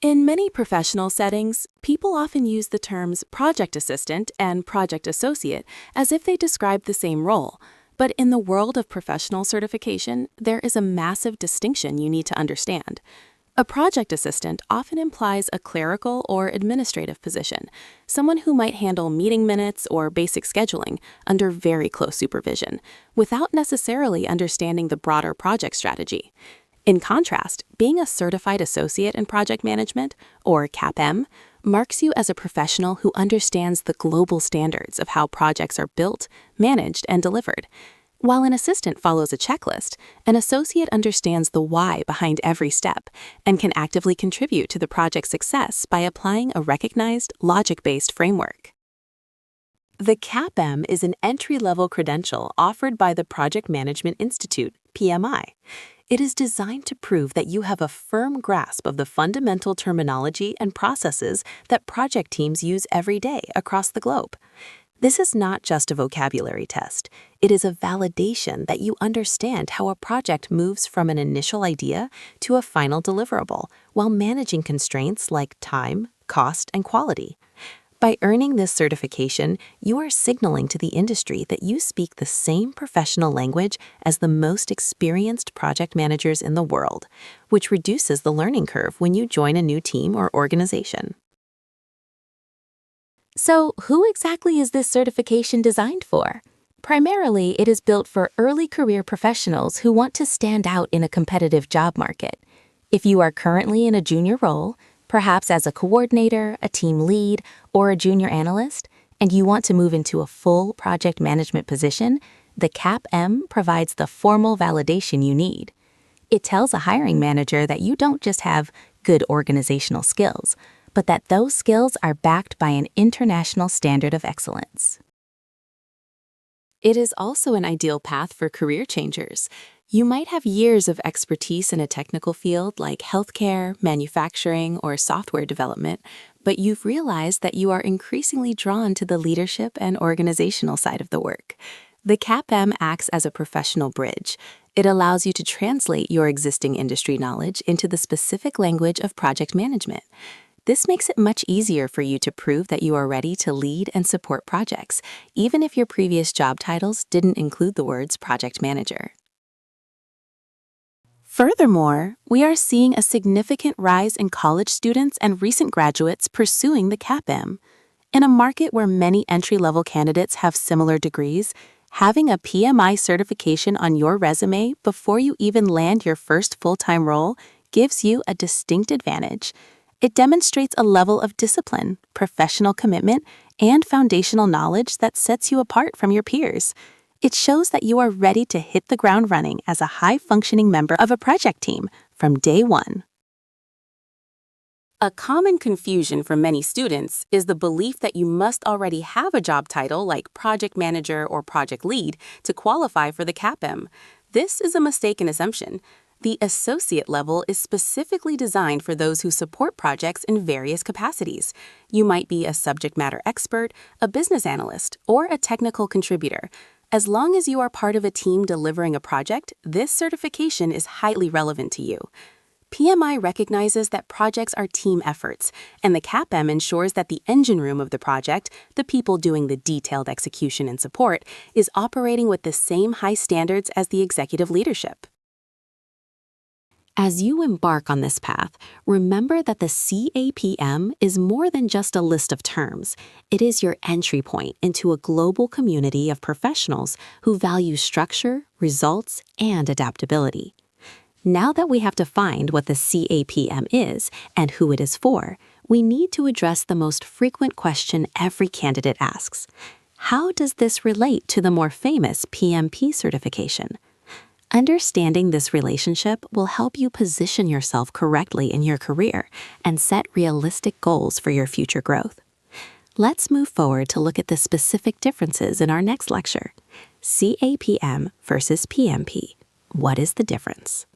In many professional settings, people often use the terms project assistant and project associate as if they describe the same role. But in the world of professional certification, there is a massive distinction you need to understand. A project assistant often implies a clerical or administrative position, someone who might handle meeting minutes or basic scheduling under very close supervision, without necessarily understanding the broader project strategy. In contrast, being a certified associate in project management, or CAPM, marks you as a professional who understands the global standards of how projects are built, managed, and delivered. While an assistant follows a checklist, an associate understands the why behind every step and can actively contribute to the project's success by applying a recognized, logic-based framework. The CAPM is an entry-level credential offered by the Project Management Institute, PMI. It is designed to prove that you have a firm grasp of the fundamental terminology and processes that project teams use every day across the globe. This is not just a vocabulary test. It is a validation that you understand how a project moves from an initial idea to a final deliverable while managing constraints like time, cost, and quality. By earning this certification, you are signaling to the industry that you speak the same professional language as the most experienced project managers in the world, which reduces the learning curve when you join a new team or organization. So, who exactly is this certification designed for? Primarily, it is built for early career professionals who want to stand out in a competitive job market. If you are currently in a junior role, perhaps as a coordinator, a team lead, or a junior analyst, and you want to move into a full project management position, the CAPM provides the formal validation you need. It tells a hiring manager that you don't just have good organizational skills, but that those skills are backed by an international standard of excellence. It is also an ideal path for career changers. You might have years of expertise in a technical field like healthcare, manufacturing, or software development, but you've realized that you are increasingly drawn to the leadership and organizational side of the work. The CAPM acts as a professional bridge. It allows you to translate your existing industry knowledge into the specific language of project management. This makes it much easier for you to prove that you are ready to lead and support projects, even if your previous job titles didn't include the words project manager. Furthermore, we are seeing a significant rise in college students and recent graduates pursuing the CAPM. In a market where many entry-level candidates have similar degrees, having a PMI certification on your resume before you even land your first full-time role gives you a distinct advantage. It demonstrates a level of discipline, professional commitment, and foundational knowledge that sets you apart from your peers. It shows that you are ready to hit the ground running as a high-functioning member of a project team from day one. A common confusion for many students is the belief that you must already have a job title like project manager or project lead to qualify for the CAPM. This is a mistaken assumption. The associate level is specifically designed for those who support projects in various capacities. You might be a subject matter expert, a business analyst, or a technical contributor. As long as you are part of a team delivering a project, this certification is highly relevant to you. PMI recognizes that projects are team efforts, and the CAPM ensures that the engine room of the project, the people doing the detailed execution and support, is operating with the same high standards as the executive leadership. As you embark on this path, remember that the CAPM is more than just a list of terms. It is your entry point into a global community of professionals who value structure, results, and adaptability. Now that we have defined what the CAPM is and who it is for, we need to address the most frequent question every candidate asks. How does this relate to the more famous PMP certification? Understanding this relationship will help you position yourself correctly in your career and set realistic goals for your future growth. Let's move forward to look at the specific differences in our next lecture. CAPM versus PMP. What is the difference?